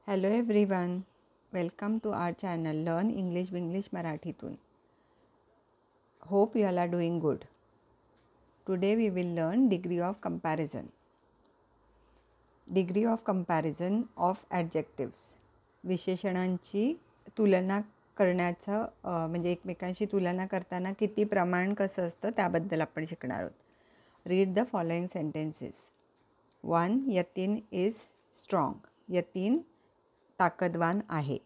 Hello everyone, welcome to our channel learn English Binglish मराठीतून. Hope you all are doing good. Today we will learn degree of comparison. Degree of comparison of adjectives. विशेषणांची तुलना करण्याचं म्हणजे एकमेकांशी तुलना करताना किती प्रमाण कसं असतं त्याबद्दल आपण शिकणार आहोत. Read the following sentences. 1. Yatin is strong. Yatin ताकदवान आहे.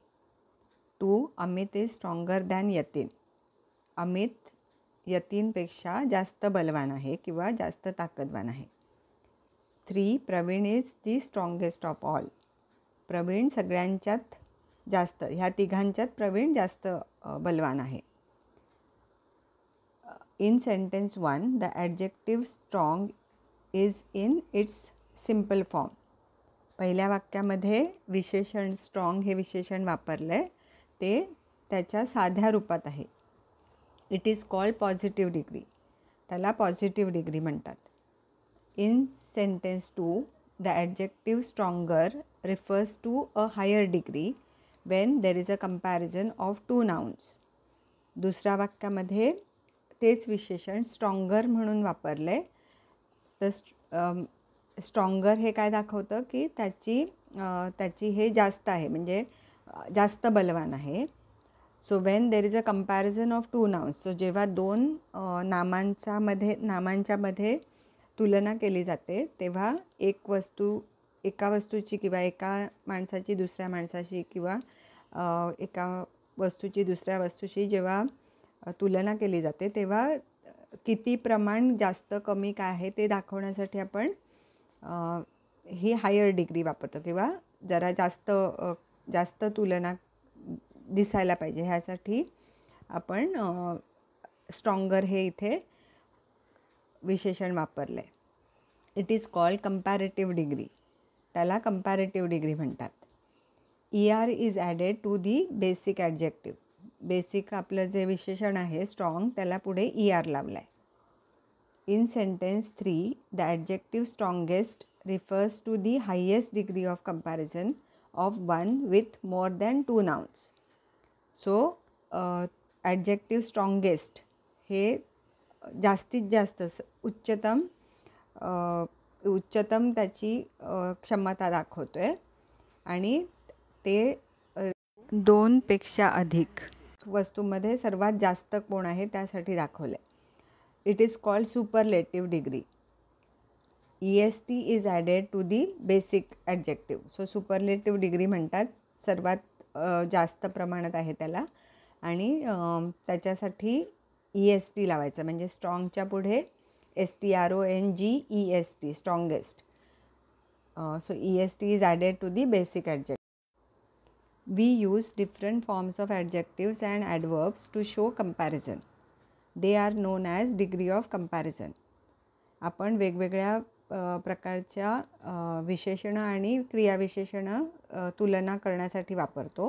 2. Amit is stronger than Yatin. Amit यतीनपेक्षा जास्त बलवान आहे किंवा जास्त ताकदवान आहे. 3. Praveen is the strongest of all. Praveen सगळ्यांच्यात जास्त, ह्या तिघांच्यात प्रवीण जास्त बलवान आहे. In sentence 1, the adjective strong is in its simple form. पहिल्या वाक्यामध्ये विशेषण स्ट्रॉंग हे विशेषण वापरलं आहे ते त्याच्या साध्या रूपात आहे. It is called positive degree. त्याला पॉझिटिव्ह डिग्री म्हणतात. In sentence 2, the adjective stronger refers to a higher degree when there is a comparison of two nouns. दुसऱ्या वाक्यामध्ये तेच विशेषण स्ट्रॉंगर म्हणून वापरलं आहे. तर स्ट्रॉंगर हे काय दाखवतं की त्याची हे जास्त आहे, म्हणजे जास्त बलवान आहे. So when there is a comparison of two nouns. So जेव्हा दोन नामांच्या मध्ये तुलना केली जाते तेव्हा एका वस्तूची किंवा एका माणसाची दुसऱ्या माणसाशी किंवा एका वस्तूची दुसऱ्या वस्तूशी जेव्हा तुलना केली जाते तेव्हा किती प्रमाण जास्त कमी काय आहे ते दाखवण्यासाठी आपण ही हायर डिग्री वापरतो किंवा जरा जास्त तुलना दिसायला पाहिजे ह्यासाठी आपण स्ट्रॉंगर हे इथे विशेषण वापरलं आहे. It is called comparative degree. त्याला कंपॅरेटिव्ह डिग्री म्हणतात. ER is added to the basic adjective. Basic आपलं जे विशेषण आहे स्ट्रॉंग त्याला पुढे ER लावला आहे. In sentence 3, the adjective strongest refers to the highest degree of comparison of one with more than two nouns. So, adjective strongest हे जास्तीत जास्त उच्चतम त्याची क्षमता दाखवतो आहे आणि ते दोनपेक्षा अधिक वस्तूमध्ये सर्वात जास्त कोण आहे त्यासाठी दाखवलं आहे. It is called superlative degree. EST is added to the basic adjective. So superlative degree म्हणतात सर्वात जास्त प्रमाणात आहे त्याला आणि त्याच्यासाठी EST लावायचं, म्हणजे स्ट्रॉंगच्या पुढे STRONGEST strongest. So EST is added to the basic adjective. We use different forms of adjectives and adverbs to show comparison. They are known as degree of comparison. आपण वेगवेगळ्या प्रकारच्या विशेषणं आणि क्रियाविशेषणं तुलना करण्यासाठी वापरतो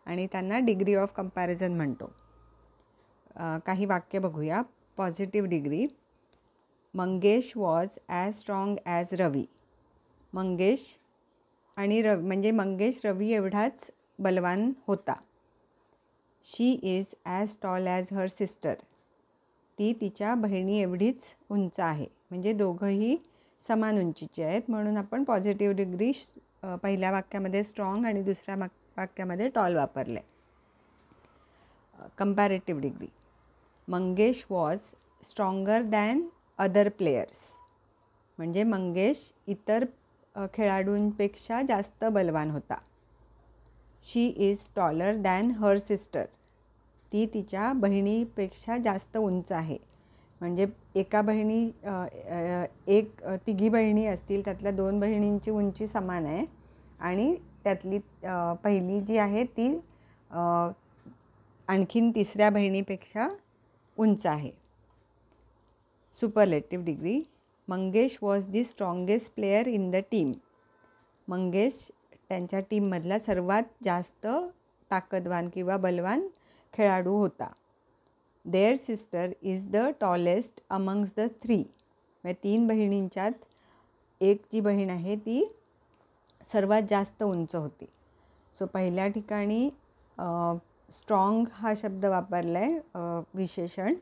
आणि त्यांना डिग्री ऑफ कंपॅरिझन म्हणतो. काही वाक्य बघूया. Positive degree. Mangesh was as strong as Ravi. Mangesh आणि म्हणजे मंगेश रवी एवढाच बलवान होता. She is as tall as her sister. ती तिच्या बहिणी एवढीच उंच आहे, म्हणजे दोघंही समान उंचीचे आहेत, म्हणून आपण पॉझिटिव्ह डिग्री पहिल्या वाक्यामध्ये स्ट्रॉंग आणि दुसऱ्या वाक्यामध्ये टॉल वापरले. Comparative degree. Mangesh was stronger than other players. म्हणजे मंगेश इतर खेळाडूंपेक्षा जास्त बलवान होता. She is taller than her sister. ती तिच्या बहिणीपेक्षा जास्त उंच आहे. म्हणजे तिघी बहिणी असतील त्यातल्या 2 बहिणींची उंची समान आहे आणि त्यातली पहिली जी आहे ती आणखीन तिसऱ्या बहिणीपेक्षा उंच आहे. Superlative degree. Mangesh was the strongest player in the team. Mangesh त्यांच्या टीममधला सर्वात जास्त ताकदवान किंवा बलवान खेळाडू होता. Their sister is the tallest amongst the 3. म्हणजे 3 बहिणींच्यात एक जी बहीण आहे ती सर्वात जास्त उंच होती. सो पहिल्या ठिकाणी स्ट्रॉंग हा शब्द वापरला आहे विशेषण,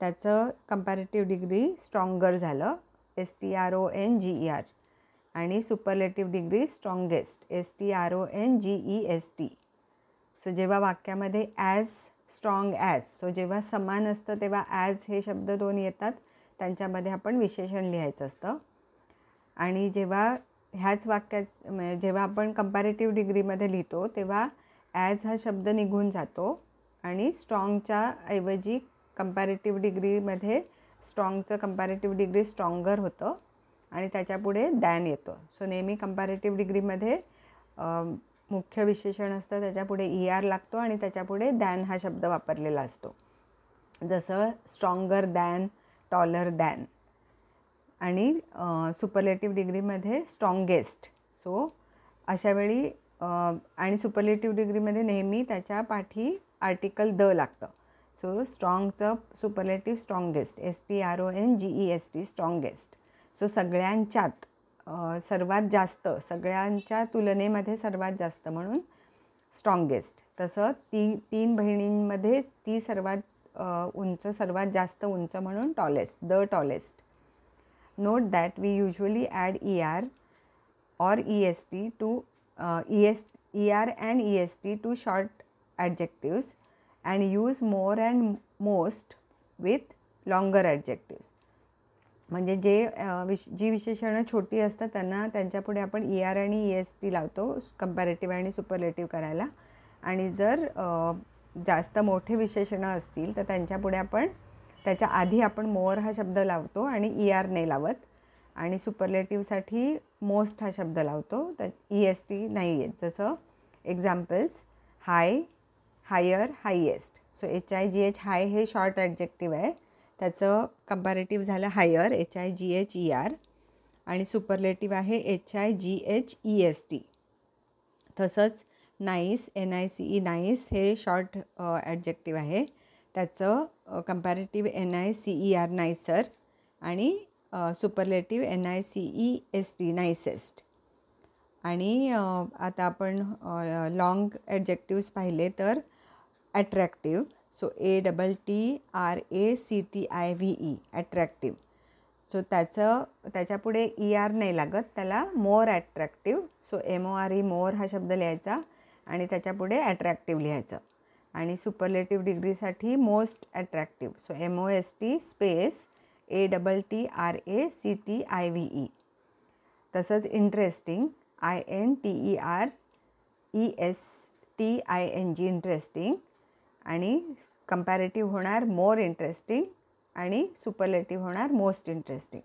त्याचं कंपॅरेटिव्ह डिग्री स्ट्रॉंगर झालं STRONGER, आणि superlative degree strongest STRONGEST. So जेव्हा वाक्यामध्ये ॲज, स्ट्रॉंग ॲज, सो जेव्हा समान असतं तेव्हा ॲज हे शब्द दोन येतात, त्यांच्यामध्ये आपण विशेषण लिहायचं असतं. आणि जेव्हा ह्याच वाक्यात जेव्हा आपण कंपॅरेटिव्ह डिग्रीमध्ये लिहितो तेव्हा ॲज हा शब्द निघून जातो आणि स्ट्रॉंगच्या ऐवजी कंपॅरेटिव्ह डिग्रीमध्ये स्ट्रॉंगचं कंपॅरेटिव्ह डिग्री स्ट्रॉंगर होतं आणि त्याच्यापुढे दॅन येतो. सो नेहमी कंपॅरेटिव्ह डिग्रीमध्ये मुख्य विशेषण असतं, त्याच्यापुढे ER लागतो आणि त्याच्यापुढे दॅन हा शब्द वापरलेला असतो, जसं स्ट्रॉंगर दॅन, टॉलर दॅन. आणि सुपरलेटिव्ह डिग्रीमध्ये स्ट्रॉंगेस्ट. सो अशा वेळी आणि सुपरलेटिव्ह डिग्रीमध्ये नेहमी त्याच्या पाठी आर्टिकल द लागतं. सो स्ट्रॉंगचं superlative strongest STRONGEST, strongest. So सगळ्यांच्यात सर्वात जास्त, सगळ्यांच्या तुलनेमध्ये सर्वात जास्त म्हणून स्ट्रॉंगेस्ट. तसं तीन बहिणींमध्ये ती सर्वात उंच, सर्वात जास्त उंच म्हणून tallest, the tallest. Note that we usually add ER or EST to ER and EST to short adjectives and use more and most with longer adjectives. म्हणजे जी विशेषणं छोटी असतात त्यांच्यापुढे आपण ER आणि EST लावतो कंपॅरेटिव्ह आणि सुपरलेटिव्ह करायला, आणि जर जास्त मोठे विशेषणं असतील तर त्यांच्यापुढे आपण त्याच्या आधी आपण मोर हा शब्द लावतो आणि ER नाही लावत, आणि सुपरलेटिव्हसाठी मोस्ट हा शब्द लावतो, तर EST नाही आहेत. जसं एक्झाम्पल्स हाय, हायर, हायेस्ट. सो HIGH हाय हे शॉर्ट ॲडजेक्टिव्ह आहे, त्याचं कंपॅरेटिव्ह झालं हायर HIGHER, आणि सुपरलेटिव्ह आहे HIGHEST. तसंच नाईस NICE नाईस हे शॉर्ट ॲडजेक्टिव्ह आहे, त्याचं कंपॅरेटिव्ह NICER नाईसर, आणि सुपरलेटिव्ह NICEST नाईसेस्ट. आणि आता आपण लॉंग ॲडजेक्टिव्स पाहिले तर attractive. So ATTRACTIVE attractive. So त्याच्यापुढे ER नाही लागत, त्याला more attractive. So MORE more हा शब्द लिहायचा आणि त्याच्यापुढे ॲट्रॅक्टिव्ह लिहायचं. आणि सुपरलेटिव्ह डिग्रीसाठी most attractive. So MOST space ATTRACTIVE. तसंच इंटरेस्टिंग INTERESTING इंटरेस्टिंग, आणि कंपॅरेटिव्ह होणार मोर इंटरेस्टिंग आणि सुपरलेटिव्ह होणार most interesting.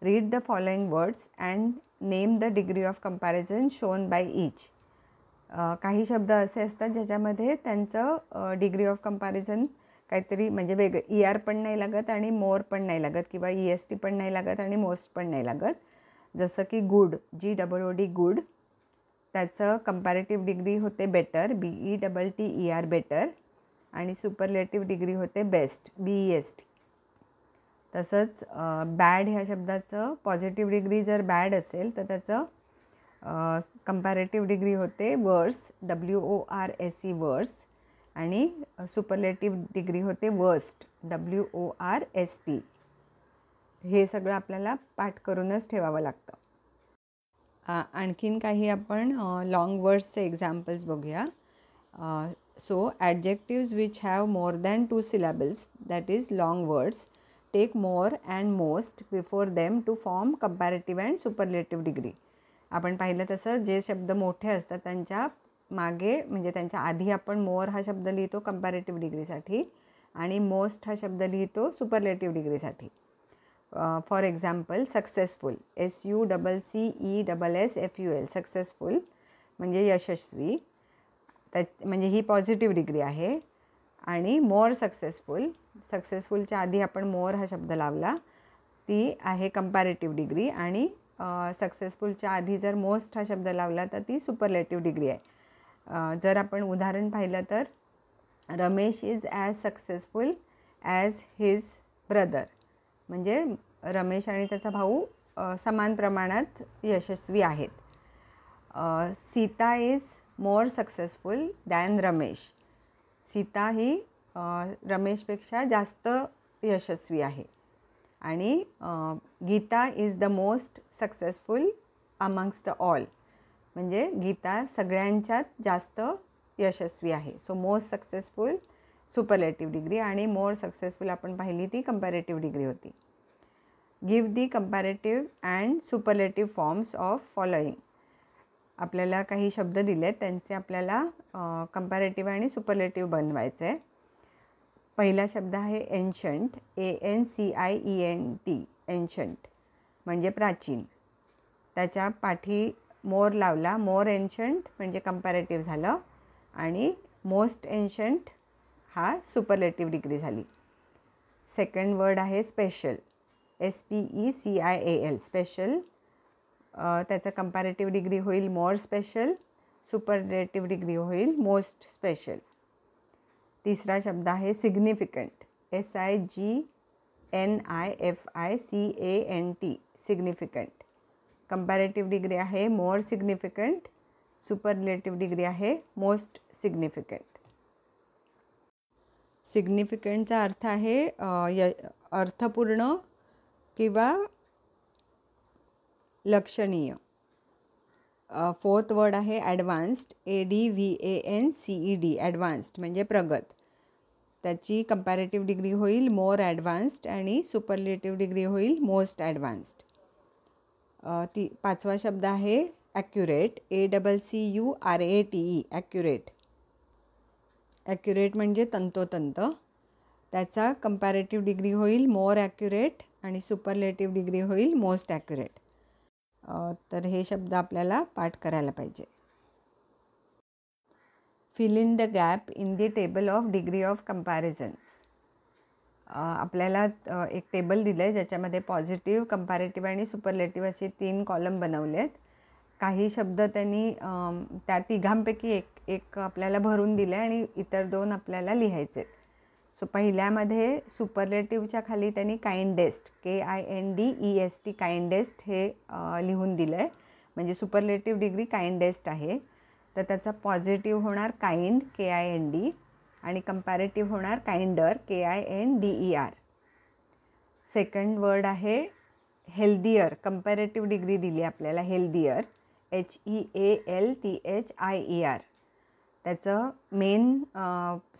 Read the following words and name the degree of comparison shown by each. काही शब्द असे असतात ज्याच्यामध्ये त्यांचं डिग्री ऑफ कंपॅरिझन काहीतरी म्हणजे वेगळं, ER पण नाही लागत आणि मोर पण नाही लागत, किंवा EST पण नाही लागत आणि मोस्ट पण नाही लागत. जसं की गुड, GOOD गुड, त्याचं कंपॅरेटिव्ह डिग्री होते बेटर BETTER बेटर, आणि सुपरलेटिव्ह डिग्री होते बेस्ट BEST. तसंच बॅड ह्या शब्दाचं पॉझिटिव्ह डिग्री जर बॅड असेल तर त्याचं कंपॅरेटिव्ह डिग्री होते वर्स WORSE वर्स, आणि सुपरलेटिव्ह डिग्री होते वर्स्ट WORST. हे सगळं आपल्याला पाठ करूनच ठेवावं लागतं. आणखीन काही आपण लॉंग वर्ड्सचे एक्झाम्पल्स बघूया. So adjectives which have more than 2 syllables, that is long words, take more and most before them to form comparative and superlative degree. आपण पाहिलं तसं जे शब्द मोठे असतात त्यांच्या मागे म्हणजे त्यांच्या आधी आपण मोर हा शब्द लिहितो कंपॅरेटिव्ह डिग्रीसाठी आणि मोस्ट हा शब्द लिहितो सुपरलेटिव्ह डिग्रीसाठी. For example successful SUCCESSFUL successful म्हणजे यशस्वी, म्हणजे ही पॉझिटिव्ह डिग्री आहे. आणि मोर सक्सेसफुल, सक्सेसफुलच्या आधी आपण मोर हा शब्द लावला, ती आहे कंपॅरेटिव्ह डिग्री. आणि सक्सेसफुलच्या आधी जर मोस्ट हा शब्द लावला तर ती सुपरलेटिव्ह डिग्री आहे. जर आपण उदाहरण पाहिलं तर Ramesh is as successful as his brother, म्हणजे रमेश आणि त्याचा भाऊ समान प्रमाणात यशस्वी आहेत. Sita is more successful than Ramesh. Sita ही रमेशपेक्षा जास्त यशस्वी आहे. आणि Gita is the most successful amongst the all, म्हणजे गीता सगळ्यांच्यात जास्त यशस्वी आहे. So most successful superlative degree आणि मोर सक्सेसफुल आपण पाहिली ती कंपॅरेटिव्ह डिग्री होती. Give the comparative and superlative forms of following. आपल्याला काही शब्द दिले त्यांचे आपल्याला कंपॅरेटिव्ह आणि सुपरलेटिव्ह बनवायचे आहे. पहिला शब्द आहे एन्शंट, ANCIENT, एन्शंट म्हणजे प्राचीन. त्याच्या पाठी मोर लावला, मोर एन्शंट म्हणजे कंपॅरेटिव्ह झालं आणि मोस्ट एन्शंट हा सुपरलेटिव्ह डिग्री झाली. सेकंड वर्ड आहे स्पेशल, SPECIAL, स्पेशल. त्याचं कंपॅरेटिव्ह डिग्री होईल मोर स्पेशल, सुपरलेटिव्ह डिग्री होईल मोस्ट स्पेशल. तिसरा शब्द आहे significant, SIGNIFICANT, significant. Comparative degree आहे मोर सिग्निफिकंट, सुपरलेटिव्ह डिग्री आहे मोस्ट सिग्निफिकंट. सिग्निफिकंटचा अर्थ आहे अर्थपूर्ण किंवा लक्षणीय. फोर्थ वर्ड आहे ॲडव्हान्स्ड, ADVANCED, ॲडव्हान्स्ड म्हणजे प्रगत. त्याची कंपॅरेटिव्ह डिग्री होईल मोर ॲडव्हान्स्ड आणि सुपरलेटिव्ह डिग्री होईल मोस्ट ॲडव्हान्स्ड. पाचवा शब्द आहे ॲक्युरेट, ACCURATE, ॲक्युरेट. ॲक्युरेट म्हणजे तंतोतंत. त्याचा कंपॅरेटिव्ह डिग्री होईल मोर ॲक्युरेट आणि सुपरलेटिव्ह डिग्री होईल मोस्ट ॲक्युरेट. तर हे शब्द आपल्याला पाठ करायला पाहिजे. Fill in the gap in the table of degree of comparisons. आपल्याला एक टेबल दिलं आहे ज्याच्यामध्ये पॉझिटिव्ह, कंपॅरेटिव्ह आणि सुपरलेटिव्ह असे 3 कॉलम बनवले आहेत. काही शब्द त्यांनी त्या तिघांपैकी एक आपल्याला भरून दिले आणि इतर 2 आपल्याला लिहायचे आहेत. सो पहिल्यामध्ये सुपरलेटिव्हच्या खाली त्यांनी काइंडेस्ट, KINDEST, काइंडेस्ट हे लिहून दिलं आहे. म्हणजे सुपरलेटिव्ह डिग्री काइंडेस्ट आहे. तर त्याचा पॉझिटिव्ह होणार काइंड, KIND, आणि कंपॅरेटिव्ह होणार काइंडर, KINDER. सेकंड वर्ड आहे हेल्दियर, कंपॅरेटिव्ह डिग्री दिली आपल्याला हेल्दियर, HEALTHIER. त्याचं main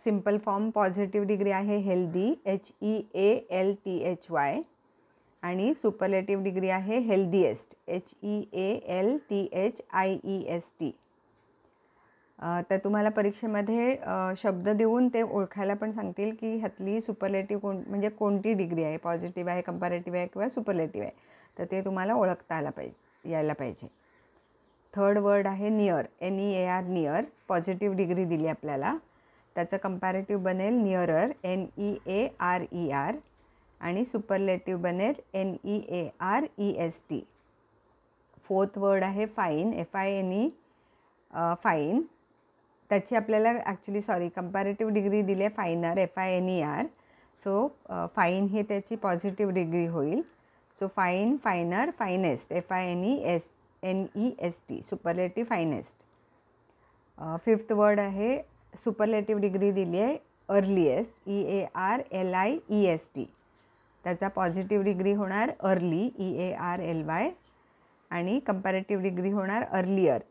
simple form positive degree आहे हेल्दी, HEALTHY, आणि सुपरलेटिव्ह डिग्री आहे हेल्दीएस्ट, HEALTHIEST. तर तुम्हाला परीक्षेमध्ये शब्द देऊन ते ओळखायला पण सांगतील की ह्यातली सुपरलेटिव्ह म्हणजे कोणती डिग्री आहे, पॉझिटिव्ह आहे, कंपॅरेटिव्ह आहे किंवा सुपरलेटिव्ह आहे. तर ते तुम्हाला ओळखता यायला पाहिजे. थर्ड वर्ड आहे near, NEAR, near. Positive degree दिली आपल्याला. त्याचं कंपॅरेटिव्ह बनेल नियरर, NEARER, आणि सुपरलेटिव्ह बनेल NEAREST. फोर्थ वर्ड आहे फाईन, FINE, फाईन. त्याची आपल्याला कंपॅरेटिव्ह डिग्री दिली आहे फायनर, FINER. सो फाईन ही त्याची पॉझिटिव्ह डिग्री होईल. So fine, finer, finest, FINEST, superlative finest. Fifth word आहे सुपरलेटिव्ह डिग्री दिली आहे अर्लीएस्ट, EARLIEST. त्याचा पॉझिटिव्ह डिग्री होणार अर्ली, EARLY, आणि कंपॅरेटिव्ह डिग्री होणार अर्लियर,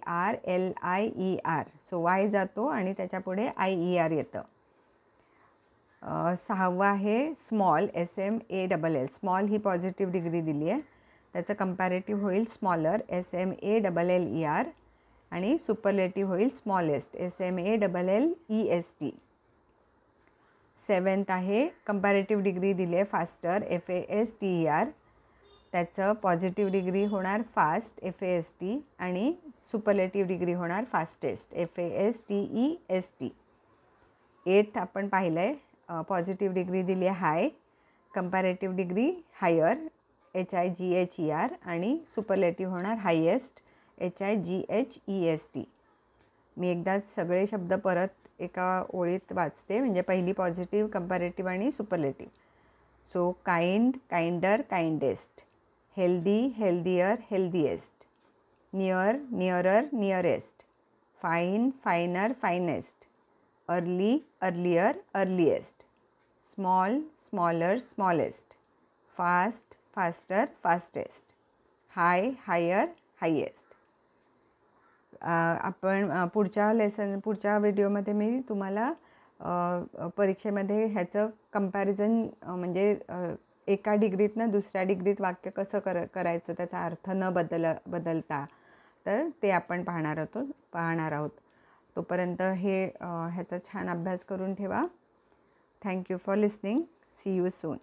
EARLIER. सो वाय जातो आणि त्याच्या पुढे IER येतं. सहावा आहे स्मॉल, SMALL. स्मॉल ही पॉझिटिव्ह डिग्री दिली आहे. त्याचं कंपॅरेटिव्ह होईल स्मॉलर, SMALLER, आणि सुपरलेटिव्ह होईल स्मॉलेस्ट, SMALLEST. सेवन्थ आहे कंपॅरेटिव्ह डिग्री दिली आहे फास्टर, FASTER. त्याचं पॉझिटिव्ह डिग्री होणार फास्ट, FAST, आणि सुपरलेटिव्ह डिग्री होणार फास्टेस्ट, FASTEST. एथ आपण पाहिलं आहे पॉझिटिव्ह डिग्री दिली आहे हाय, कंपॅरेटिव्ह डिग्री हायर, HIGHER, आणि सुपरलेटिव्ह होणार हायेस्ट, HIGHEST. मी एकदा सगळे शब्द परत एका ओळीत वाचते. म्हणजे पहिली पॉझिटिव्ह, कंपॅरेटिव्ह आणि superlative. So kind, kinder, kindest. Healthy, healthier, healthiest. Near, nearer, nearest. Fine, finer, finest. Early, earlier, earliest. Small, smaller, smallest. Fast, faster, fastest. High, higher, highest. आपण पुढच्या व्हिडिओमध्ये मी तुम्हाला परीक्षेमध्ये ह्याचं कंपॅरिझन म्हणजे एका डिग्रीतनं दुसऱ्या डिग्रीत वाक्य कसं करायचं, त्याचा अर्थ न बदलता, तर ते आपण पाहणार आहोत. तोपर्यंत ह्याचा छान अभ्यास करून ठेवा. Thank you for listening. See you soon.